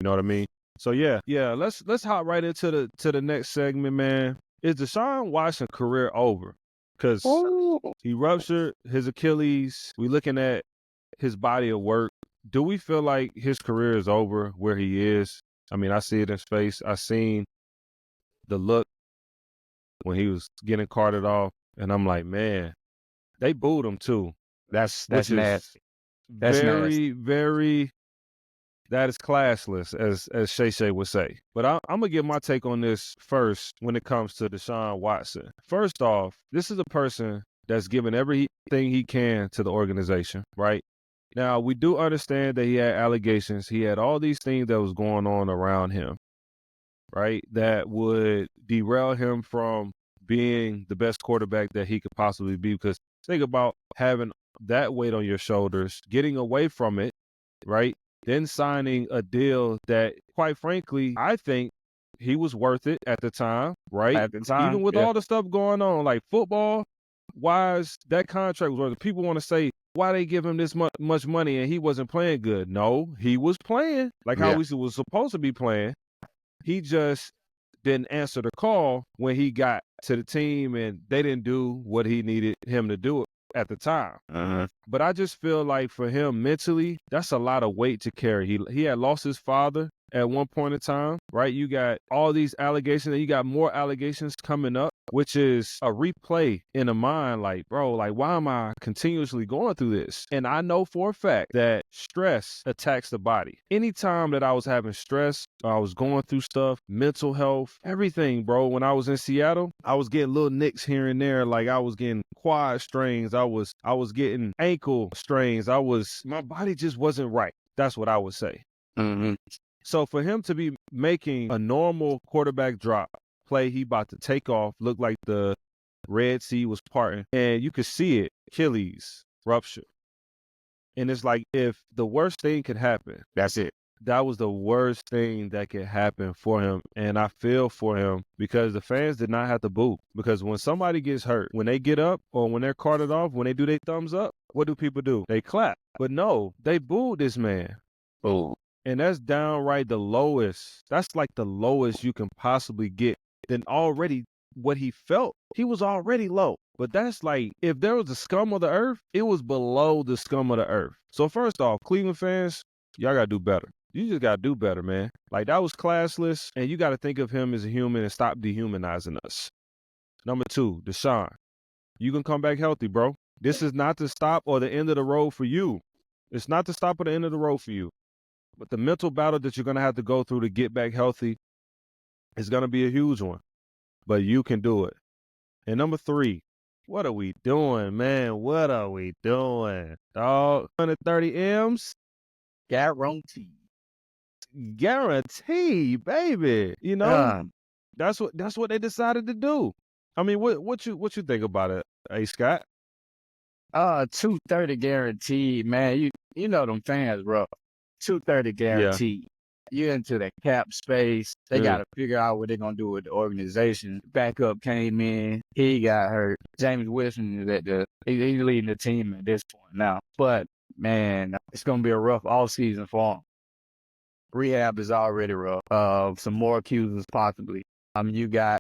know what I mean? So yeah, let's hop right into the next segment, man. Is Deshaun Watson career over? Because he ruptured his Achilles. We looking at his body of work. Do we feel like his career is over where he is? I mean, I see it in his face. I seen the look when he was getting carted off, and I'm like, man, they booed him too, That's which nasty. is That's nasty. very, very. That is classless, as Shay Shay would say. But I'm gonna give my take on this first when it comes to Deshaun Watson. First off, this is a person that's given everything he can to the organization, right? Now, we do understand that he had allegations. He had all these things that was going on around him, right? That would derail him from being the best quarterback that he could possibly be. Because think about having that weight on your shoulders, getting away from it, right? Then signing a deal that, quite frankly, I think he was worth it at the time, right? At the time, Even with yeah. all the stuff going on, like football-wise, that contract was worth it. People want to say, why they give him this much money and he wasn't playing good? No, he was playing like how he was supposed to be playing. He just didn't answer the call when he got to the team and they didn't do what he needed him to do at the time. But I just feel like for him mentally, that's a lot of weight to carry. He had lost his father at one point in time, right? You got all these allegations and you got more allegations coming up, which is a replay in the mind like, bro, like why am I continuously going through this? And I know for a fact that stress attacks the body. Anytime that I was having stress, I was going through stuff, mental health, everything, bro. When I was in Seattle, I was getting little nicks here and there. Like I was getting quad strains. I was getting ankle strains. My body just wasn't right. That's what I would say. So for him to be making a normal quarterback drop play, he about to take off, looked like the Red Sea was parting, and you could see it, Achilles rupture. And it's like, if the worst thing could happen, That's it. that was the worst thing that could happen for him. And I feel for him because the fans did not have to boo. Because when somebody gets hurt, when they get up or when they're carted off, when they do their thumbs up, what do people do? They clap. But no, they booed this man. Oh. And that's downright the lowest. That's like the lowest you can possibly get. Then already what he felt, he was already low. But that's like, if there was a scum of the earth, it was below the scum of the earth. So first off, Cleveland fans, y'all got to do better. You just got to do better, man. Like, that was classless, and you got to think of him as a human and stop dehumanizing us. Number 2, Deshaun, you can come back healthy, bro. This is not the stop or the end of the road for you. It's not the stop or the end of the road for you. But the mental battle that you're going to have to go through to get back healthy is going to be a huge one. But you can do it. And number 3, what are we doing, man? What are we doing? Dog, 130 M's? Guaranteed. Guarantee, baby. You know, that's what they decided to do. I mean, what you think about it, hey Scott? 230 guaranteed, man. You know them fans, bro. 230 guaranteed. You're into the cap space. They got to figure out what they're going to do with the organization. Backup came in. He got hurt. James Wilson is he's leading the team at this point now. But, man, it's going to be a rough offseason for him. Rehab is already rough. Some more accusers possibly. You got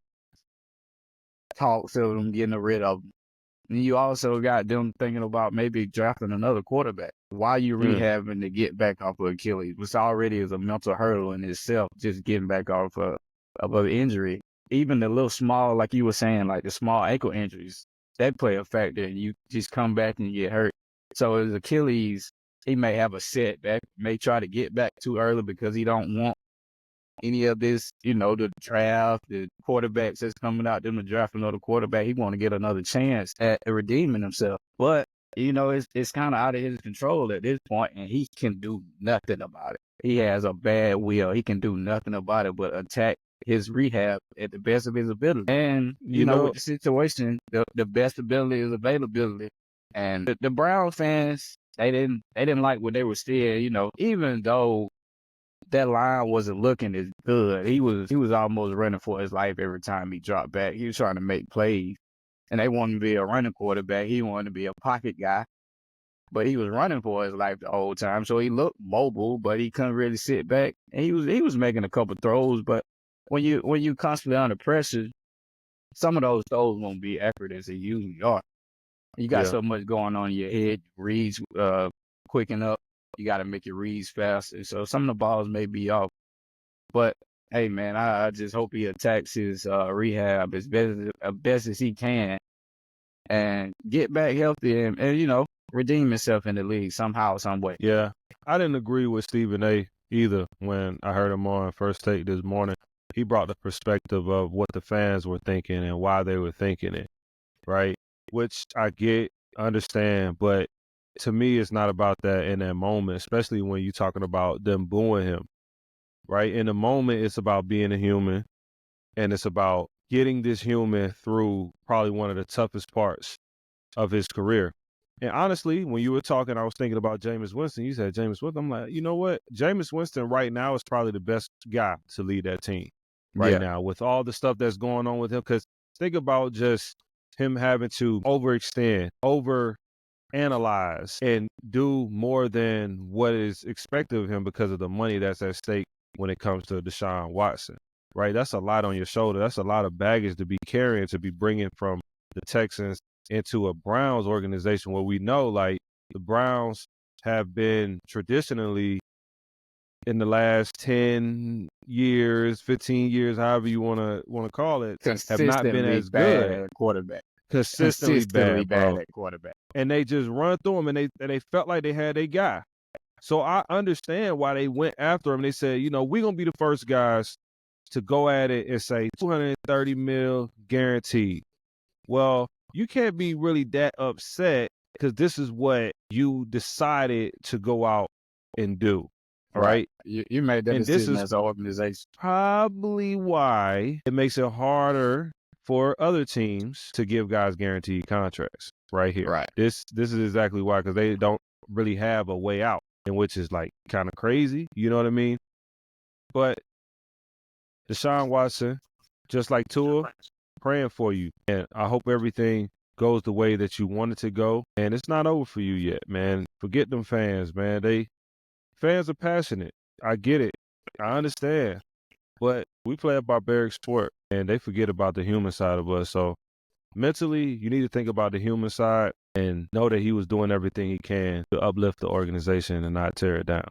talks of them getting rid of them. And you also got them thinking about maybe drafting another quarterback. Why are you rehabbing to get back off of Achilles, which already is a mental hurdle in itself, just getting back off of an injury. Even the little small, like you were saying, like the small ankle injuries, that play a factor, and you just come back and you get hurt. So his Achilles, he may have a setback, may try to get back too early because he don't want any of this, the draft, the quarterbacks that's coming out, them to draft another quarterback. He want to get another chance at redeeming himself. But, it's kind of out of his control at this point, and he can do nothing about it. He has a bad will. He can do nothing about it but attack his rehab at the best of his ability. And, with the situation, the best ability is availability. And the Brown fans, they didn't like what they were seeing, even though that line wasn't looking as good. He was almost running for his life every time he dropped back. He was trying to make plays, and they wanted to be a running quarterback. He wanted to be a pocket guy. but he was running for his life the whole time. So he looked mobile, but he couldn't really sit back. And he was making a couple throws, but when you constantly under pressure, some of those throws won't be accurate as they usually are. You got Yeah. so much going on in your head, reads quicken up. You got to make your reads faster. So some of the balls may be off. But hey, man, I just hope he attacks his rehab as best as he can and get back healthy and redeem himself in the league somehow, some way. Yeah. I didn't agree with Stephen A. either when I heard him on First Take this morning. He brought the perspective of what the fans were thinking and why they were thinking it, right? Which I get, understand, but to me, it's not about that in that moment, especially when you're talking about them booing him, right? In the moment, it's about being a human, and it's about getting this human through probably one of the toughest parts of his career. And honestly, when you were talking, I was thinking about Jameis Winston. You said Jameis Winston. I'm like, you know what? Jameis Winston right now is probably the best guy to lead that team right now with all the stuff that's going on with him. Because think about just him having to overextend, overanalyze, and do more than what is expected of him because of the money that's at stake when it comes to Deshaun Watson, right? That's a lot on your shoulder. That's a lot of baggage to be carrying, to be bringing from the Texans into a Browns organization where we know, like, the Browns have been traditionally in the last 10 years, 15 years, however you want to call it, have not been as good at quarterback. consistently bad, bro. At quarterback. And they just run through him, and they felt like they had their guy. So I understand why they went after him. They said, we're going to be the first guys to go at it and say $230 million guaranteed. Well, you can't be really that upset because this is what you decided to go out and do, right? You made that decision as an organization. Probably why it makes it harder for other teams to give guys guaranteed contracts right here. Right. This is exactly why, because they don't really have a way out, and which is like kind of crazy. You know what I mean? But Deshaun Watson, just like Tua, praying for you. And I hope everything goes the way that you want it to go. And it's not over for you yet, man. Forget them fans, man. Fans are passionate. I get it. I understand. But we play a barbaric sport, and they forget about the human side of us. So mentally, you need to think about the human side and know that he was doing everything he can to uplift the organization and not tear it down.